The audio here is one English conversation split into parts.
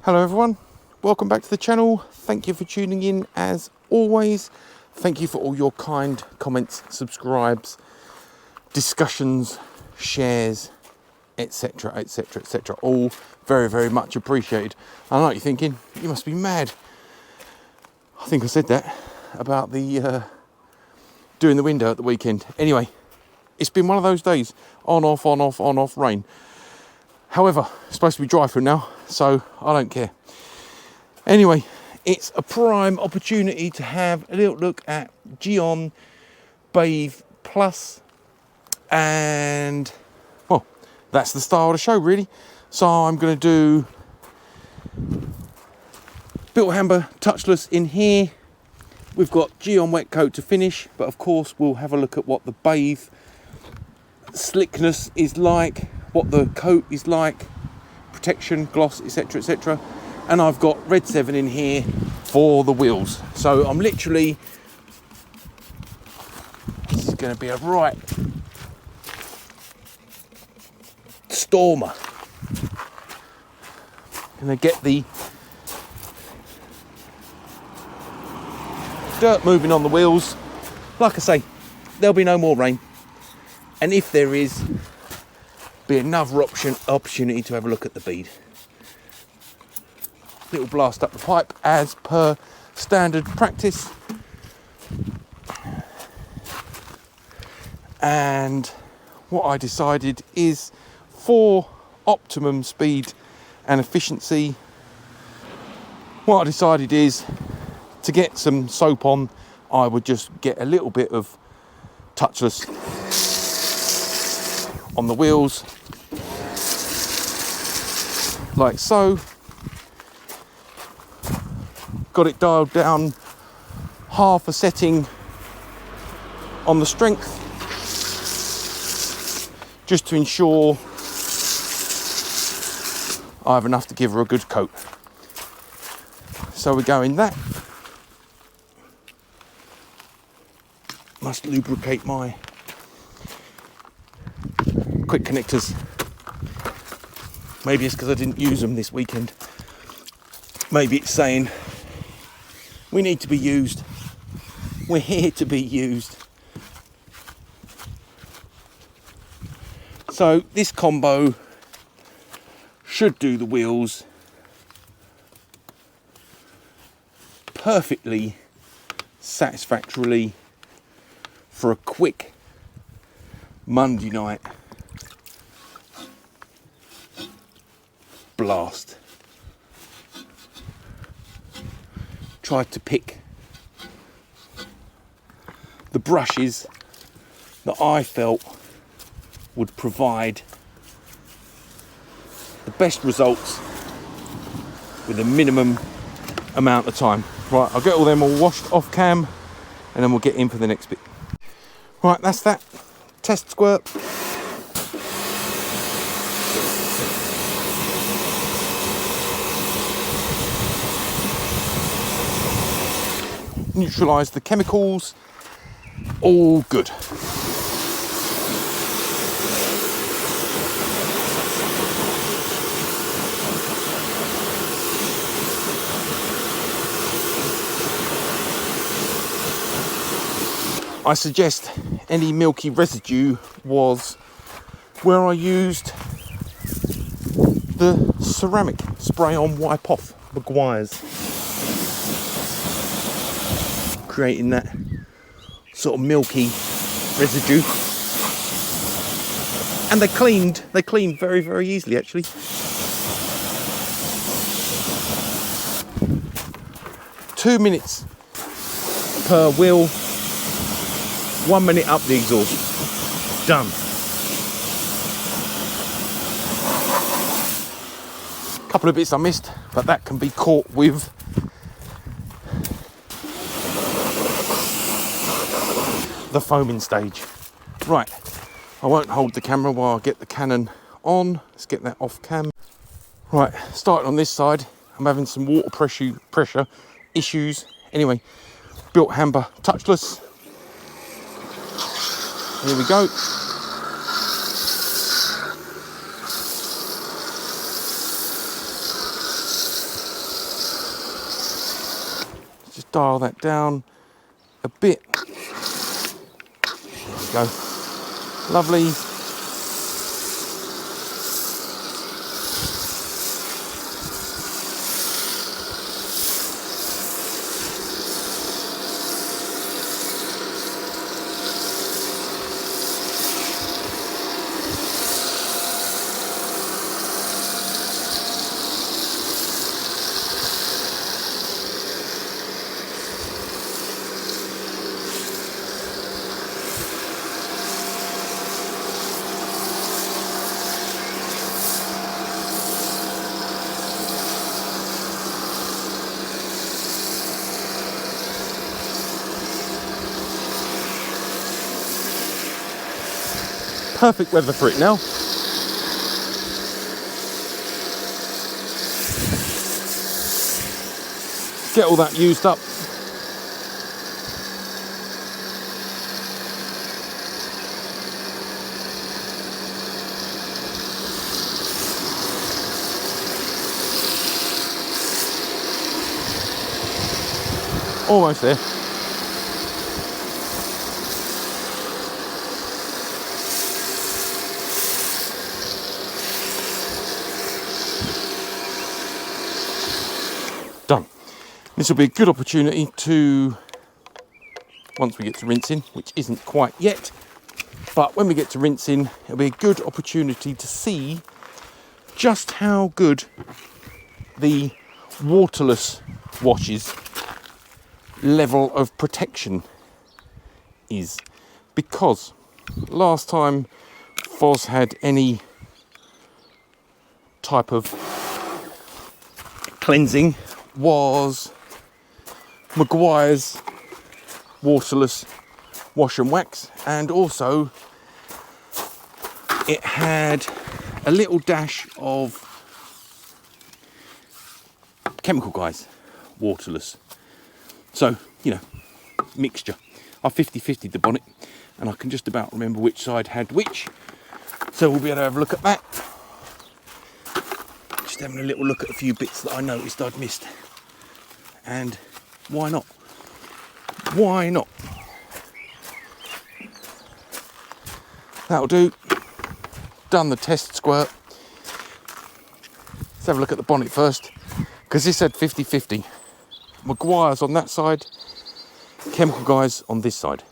Hello everyone, welcome back to the channel. Thank you for tuning in as always. Thank you for all your kind comments, subscribes, discussions, shares, etc, etc, etc. All very much appreciated. I know what you're thinking, you must be mad. I think I said that about the doing the window at the weekend. Anyway, it's been one of those days, on off rain. However, it's supposed to be dry for now, so I don't care. Anyway, it's a prime opportunity to have a little look at Gyeon Bathe Plus, and well, that's the style of the show really. So I'm going to do Built Hamber touchless in here. We've got Gyeon wet coat to finish, but of course we'll have a look at what the bathe slickness is like, what the coat is like, protection, gloss, etc, etc. And I've got Red 7 in here for the wheels. So I'm literally, this is going to be a right stormer. Going to get the dirt moving on the wheels. Like I say, there'll be no more rain, and if there is, be another opportunity to have a look at the bead. Little blast up the pipe as per standard practice, and what I decided is, for optimum speed and efficiency, what I decided is to get some soap on, I would just get a little bit of touchless on the wheels, like so. Got it dialed down half a setting on the strength, just to ensure I have enough to give her a good coat. So we're going that. Must lubricate my quick connectors. Maybe it's because I didn't use them this weekend. Maybe it's saying we need to be used. We're here to be used. So this combo should do the wheels perfectly satisfactorily for a quick Monday night blast. Tried to pick the brushes that I felt would provide the best results with a minimum amount of time. Right, I'll get all them all washed off cam, and then we'll get in for the next bit. Right, that's that. Test squirt. Neutralise the chemicals. All good. I suggest any milky residue was where I used the ceramic spray on wipe off Maguire's, creating that sort of milky residue. And they cleaned very easily actually. Two minutes per wheel. 1 minute up the exhaust. Done. Couple of bits I missed, but that can be caught with the foaming stage. Right, I won't hold the camera while I get the Canon on. Let's get that off cam. Right, starting on this side, I'm having some water pressure issues. Anyway, Built Hamber touchless. Here we go. dial that down a bit. There we go. Lovely. Perfect weather for it now. Get all that used up. Almost there. Done. This will be a good opportunity to, once we get to rinsing, which isn't quite yet, but when we get to rinsing, it'll be a good opportunity to see just how good the waterless washes level of protection is. Because last time Foz had any type of cleansing was Maguire's waterless wash and wax, and also it had a little dash of Chemical Guys waterless. So, you know, mixture. I 50-50'd the bonnet, and I can just about remember which side had which, so we'll be able to have a look at that. Just having a little look at a few bits that I noticed I'd missed. And why not? Why not? That'll do. Done the test squirt. Let's have a look at the bonnet first, because this had 50-50. Maguire's on that side, Chemical Guys on this side.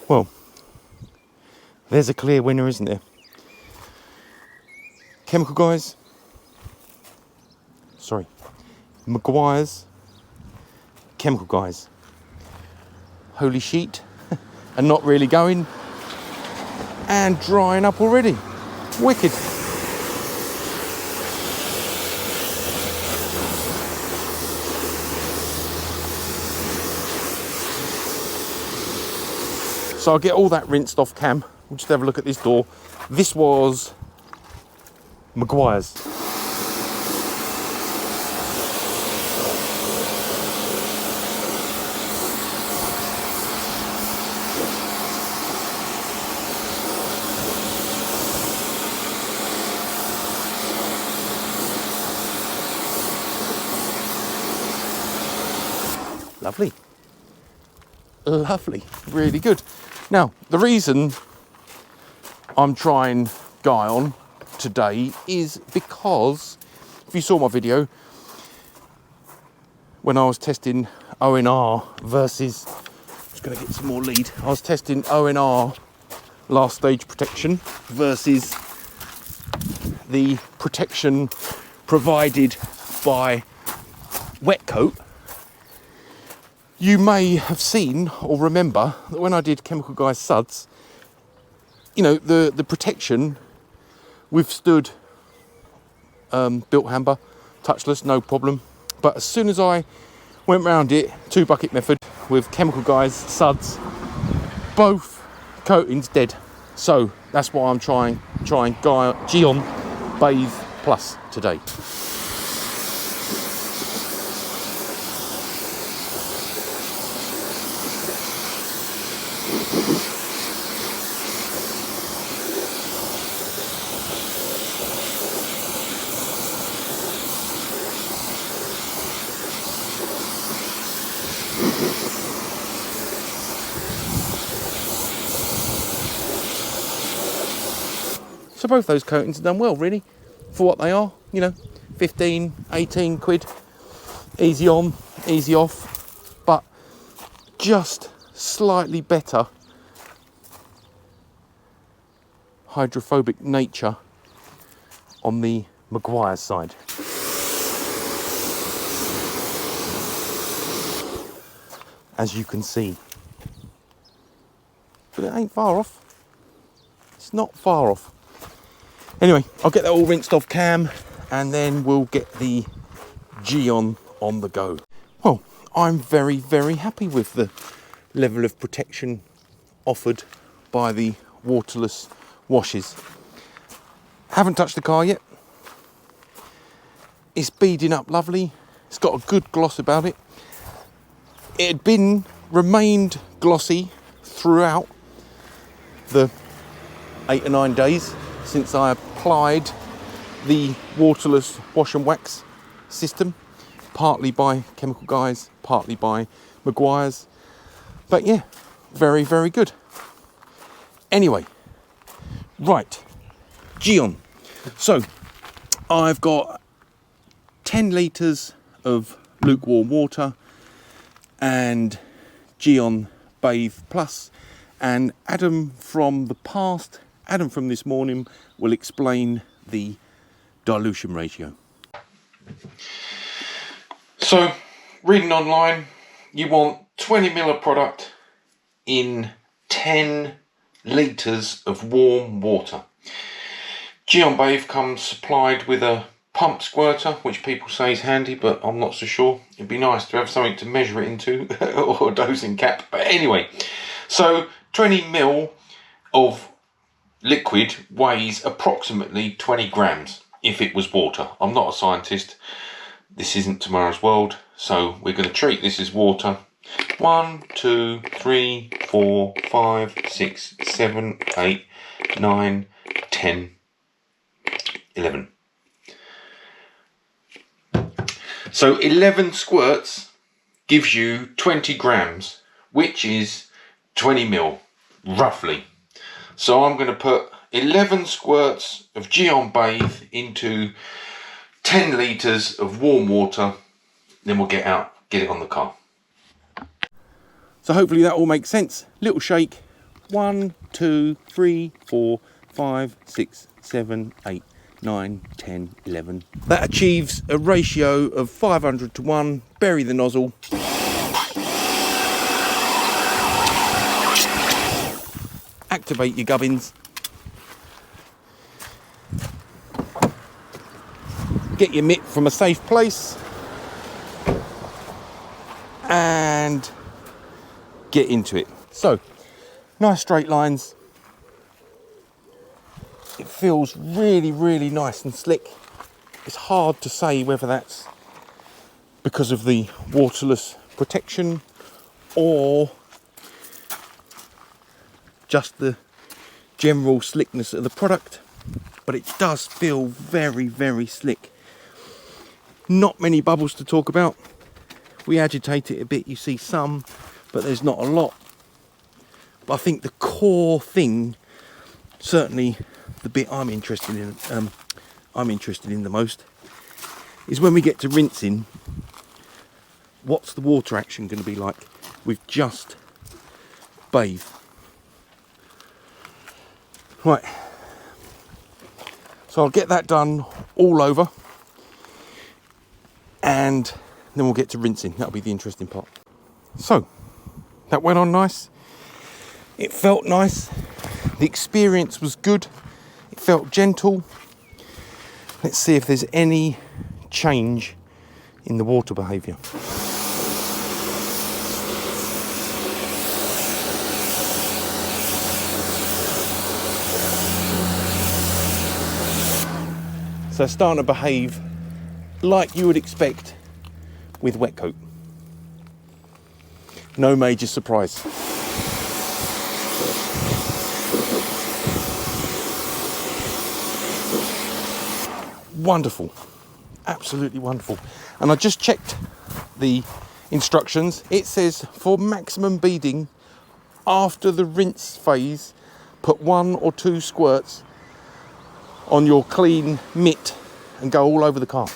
Well, there's a clear winner, isn't there? Chemical Guys, sorry, Maguire's, Chemical Guys. Holy sheet, and not really going, and drying up already. Wicked. So I'll get all that rinsed off cam. We'll just have a look at this door. This was Maguire's. Lovely. Lovely. Really good. Now, the reason I'm trying Gyeon today is because, if you saw my video, when I was testing ONR versus, just going to get some more lead, I was testing ONR last stage protection versus the protection provided by wet coat. You may have seen or remember that when I did Chemical Guys suds, you know, the protection withstood built hamper, touchless, no problem. But as soon as I Went round it, 2 bucket method with Chemical Guys, suds, both coatings dead. So that's why I'm trying Gyeon Bathe Plus today. So both those coatings are done well, really, for what they are. You know, 15, 18 quid, easy on, easy off, but just slightly better hydrophobic nature on the Maguire's side. As you can see. But it ain't far off. It's not far off. Anyway, I'll get that all rinsed off cam and then we'll get the Gyeon on the go. Well, I'm very, very happy with the level of protection offered by the waterless washes. Haven't touched the car yet. It's beading up lovely. It's got a good gloss about it. It had remained glossy throughout the 8 or 9 days since I applied the waterless wash and wax system, partly by Chemical Guys, partly by Maguire's. But yeah, very, very good. Anyway, right, Gyeon. So I've got 10 litres of lukewarm water and Gyeon Bathe Plus, and Adam from the past, Adam from this morning, will explain the dilution ratio. So, reading online, you want 20 ml of product in 10 litres of warm water. Gyeon Bathe comes supplied with a pump squirter, which people say is handy, but I'm not so sure. It'd be nice to have something to measure it into, or a dosing cap. But anyway, so 20 ml of liquid weighs approximately 20 grams if it was water. I'm not a scientist. This isn't tomorrow's world, so we're going to treat this as water. 1, 2, 3, 4, 5, 6, 7, 8, 9, 10, 11. So 11 squirts gives you 20 grams, which is 20 ml, roughly. So I'm going to put 11 squirts of Gyeon Bathe into 10 litres of warm water, then we'll get it on the car. So hopefully that all makes sense. Little shake. 1, 2, 3, 4, 5, 6, 7, 8, 9, 10, 11. That achieves a ratio of 500 to 1. Bury the nozzle. Activate your gubbins. Get your mitt from a safe place. And get into it. So, nice straight lines. It feels really, really nice and slick. It's hard to say whether that's because of the waterless protection or just the general slickness of the product, but it does feel very, very slick. Not many bubbles to talk about. We agitate it a bit, you see some, but there's not a lot. But I think the core thing, certainly the bit I'm interested in the most, is when we get to rinsing, what's the water action going to be like with just Bathe? Right, so I'll get that done all over and then we'll get to rinsing. That'll be the interesting part. So, that went on nice. It felt nice. The experience was good. It felt gentle. Let's see if there's any change in the water behaviour. So it's starting to behave like you would expect with wet coat. No major surprise. Wonderful, absolutely wonderful. And I just checked the instructions. It says for maximum beading after the rinse phase, put 1 or 2 squirts on your clean mitt and go all over the car.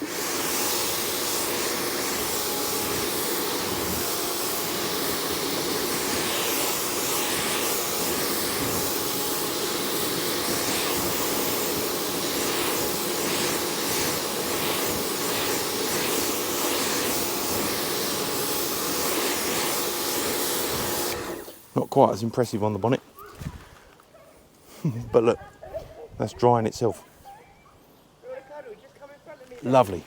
Not quite as impressive on the bonnet, but look, that's drying itself. Lovely.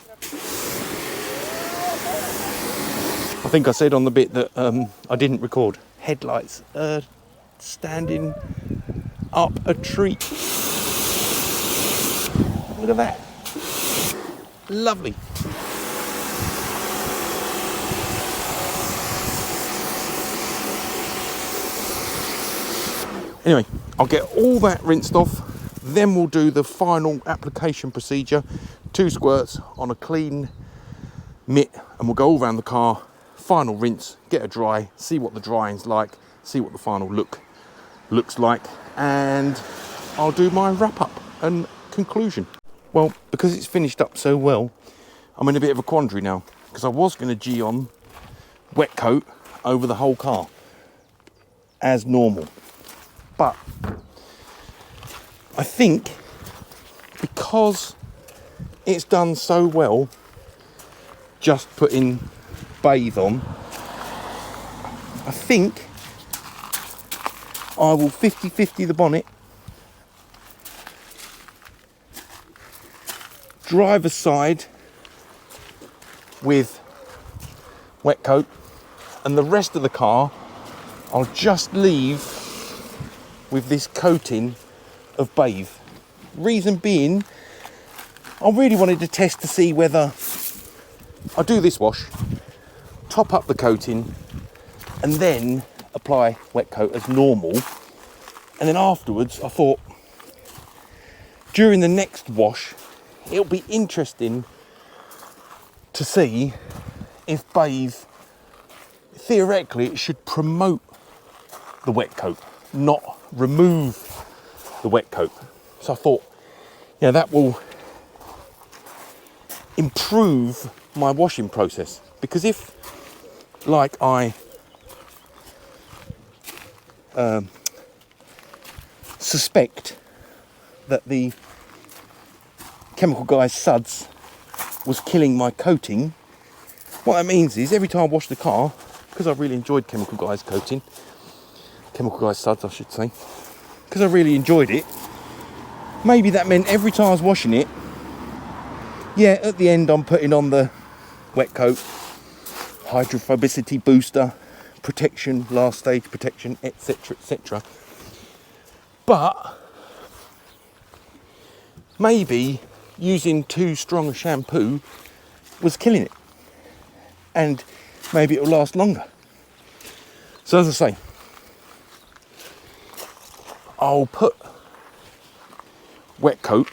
I think I said on the bit that I didn't record. Headlights standing up a treat. Look at that. Lovely. Anyway, I'll get all that rinsed off, then we'll do the final application procedure. 2 squirts on a clean mitt and we'll go all around the car, final rinse, get it dry, see what the drying's like, see what the final look looks like, and I'll do my wrap up and conclusion. Well, because it's finished up so well, I'm in a bit of a quandary now, because I was going to Gyeon wet coat over the whole car as normal. But I think because it's done so well, just putting Bathe on, I think I will 50-50 the bonnet, driver's side with wet coat, and the rest of the car I'll just leave with this coating of Bathe. Reason being, I really wanted to test to see whether I do this wash, top up the coating, and then apply wet coat as normal. And then afterwards, I thought, during the next wash, it'll be interesting to see if Bathe, theoretically, it should promote the wet coat, not remove the wet coat. So I thought, yeah, that will improve my washing process, because if, like I suspect that the Chemical Guys suds was killing my coating, what that means is every time I wash the car, because I really enjoyed Chemical Guys coating, Chemical Guys suds I should say, because I really enjoyed it, maybe that meant every time I was washing it, yeah, at the end I'm putting on the wet coat, hydrophobicity booster, protection, last stage protection, etc, etc. But maybe using too strong a shampoo was killing it, and maybe it'll last longer. So as I say, I'll put wet coat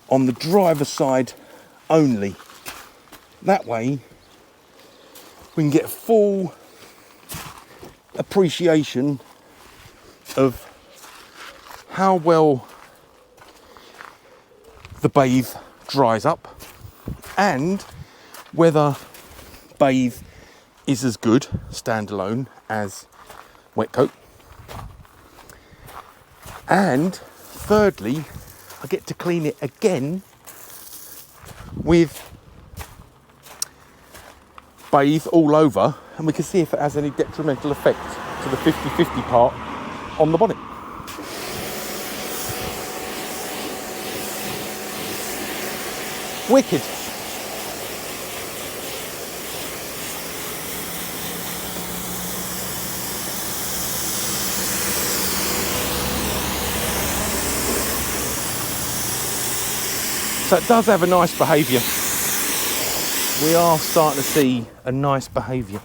on the driver's side only. That way we can get a full appreciation of how well the Bathe dries up, and whether Bathe is as good standalone as wet coat. And thirdly, I get to clean it again with Bathe all over, and we can see if it has any detrimental effect to the 50-50 part on the bonnet. Wicked. So it does have a nice behaviour. We are starting to see a nice behaviour.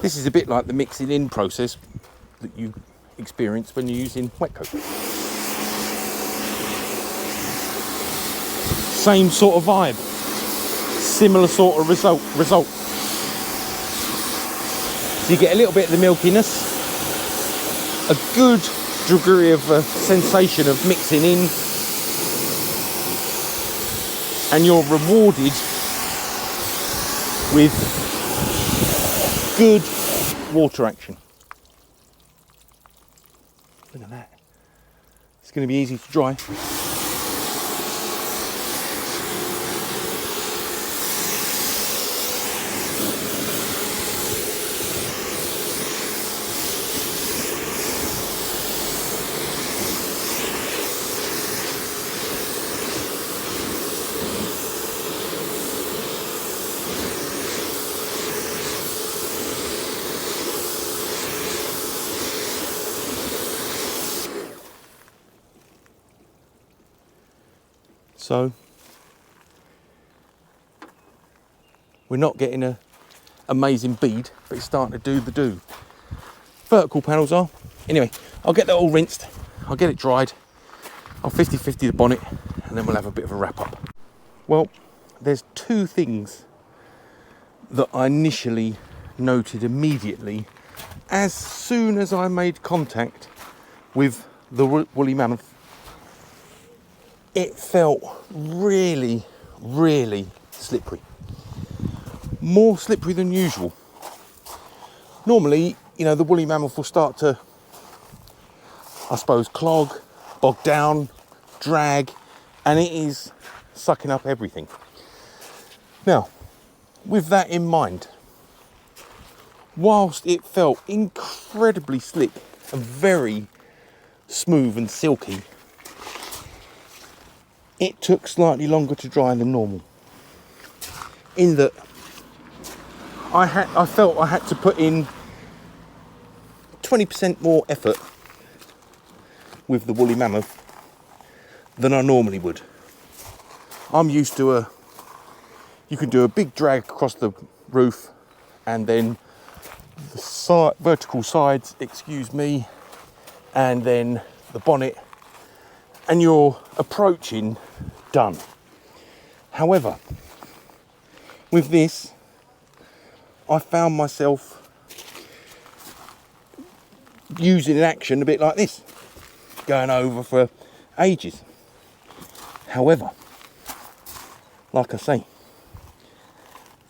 This is a bit like the mixing in process that you experience when you're using wet coat. Same sort of vibe, similar sort of result. So you get a little bit of the milkiness, a good degree of sensation of mixing in, and you're rewarded with good water action. Look at that. It's going to be easy to dry. So we're not getting an amazing bead, but it's starting to do the do. Vertical panels are. Anyway, I'll get that all rinsed, I'll get it dried, I'll 50-50 the bonnet, and then we'll have a bit of a wrap up. Well, there's two things that I initially noted immediately as soon as I made contact with the woolly mammoth. It felt really, really slippery. More slippery than usual. Normally, you know, the woolly mammoth will start to, I suppose, clog, bog down, drag, and it is sucking up everything. Now, with that in mind, whilst it felt incredibly slick and very smooth and silky, it took slightly longer to dry than normal. In that I felt I had to put in 20% more effort with the woolly mammoth than I normally would. I'm used to you can do a big drag across the roof and then the vertical sides, excuse me, and then the bonnet, and you're approaching done. However, with this, I found myself using an action a bit like this, going over for ages. However, like I say,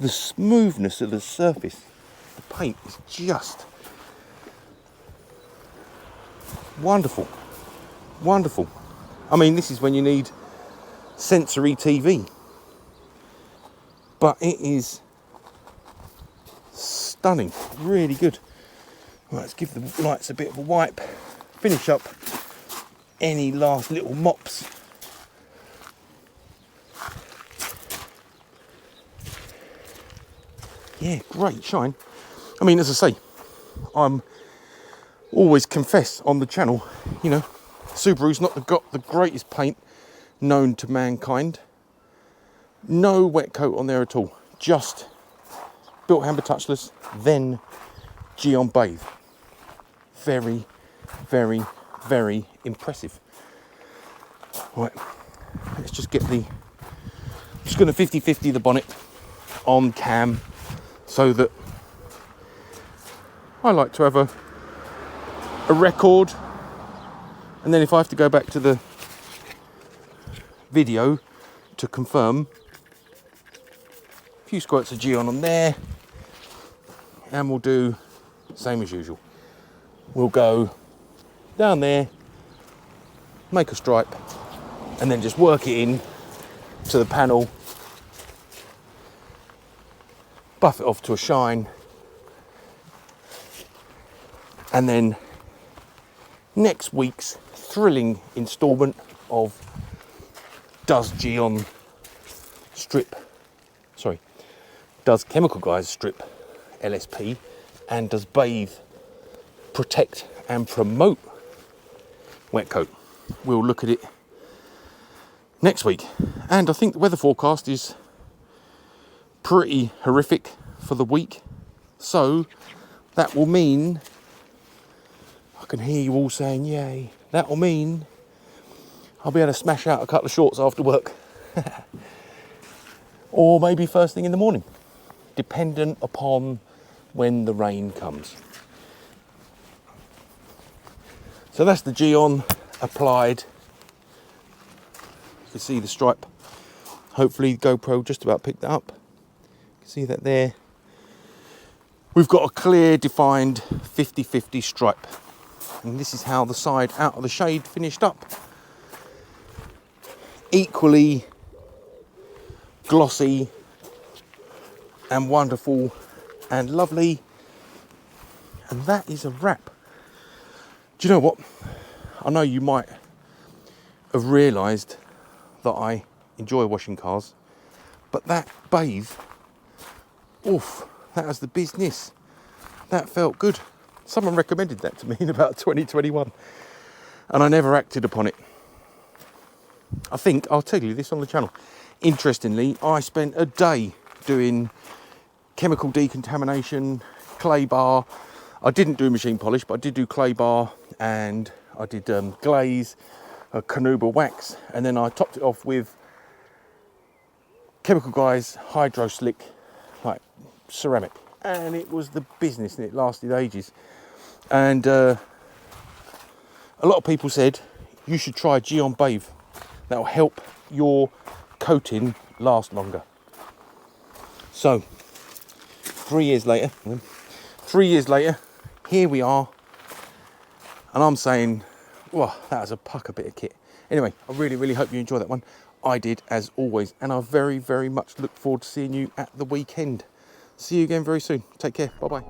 the smoothness of the surface, the paint is just wonderful, wonderful. I mean, this is when you need sensory TV, but it is stunning, really good. Right, let's give the lights a bit of a wipe, finish up any last little mops. Yeah, great shine. I mean, as I say, I'm always confess on the channel, you know, Subaru's not got the greatest paint known to mankind. No wet coat on there at all. Just built Hamber touchless, then Gyeon Bathe. Very, very, very impressive. Right, let's just get just going to 50-50 the bonnet on cam, so that I like to have a record, and then if I have to go back to the video to confirm, a few squirts of Gyeon on there, and we'll do the same as usual. We'll go down there, make a stripe, and then just work it in to the panel, buff it off to a shine, and then next week's thrilling instalment of does Chemical Guys strip LSP And does Bathe protect and promote wet coat? We'll look at it next week. And I think the weather forecast is pretty horrific for the week. So that will mean, I can hear you all saying yay, that will mean I'll be able to smash out a couple of shorts after work. Or maybe first thing in the morning, dependent upon when the rain comes. So that's the Gyeon applied. You can see the stripe. Hopefully GoPro just about picked that up. You can see that there. We've got a clear defined 50-50 stripe. And this is how the side out of the shade finished up. Equally glossy and wonderful and lovely. And that is a wrap. Do you know what? I know you might have realised that I enjoy washing cars, but that Bathe, oof, that was the business. That felt good. Someone recommended that to me in about 2021 and I never acted upon it. I think I'll tell you this on the channel. Interestingly, I spent a day doing chemical decontamination, clay bar. I didn't do machine polish, but I did do clay bar, and I did glaze, Canuba wax, and then I topped it off with Chemical Guys Hydro Slick, like ceramic, and it was the business, and it lasted ages. And a lot of people said you should try Gyeon Bathe. That'll help your coating last longer. So 3 years later, here we are, and I'm saying, well, that was a pucker bit of kit. Anyway, I really hope you enjoyed that one. I did, as always, and I very much look forward to seeing you at the weekend. See you again very soon. Take care. Bye bye.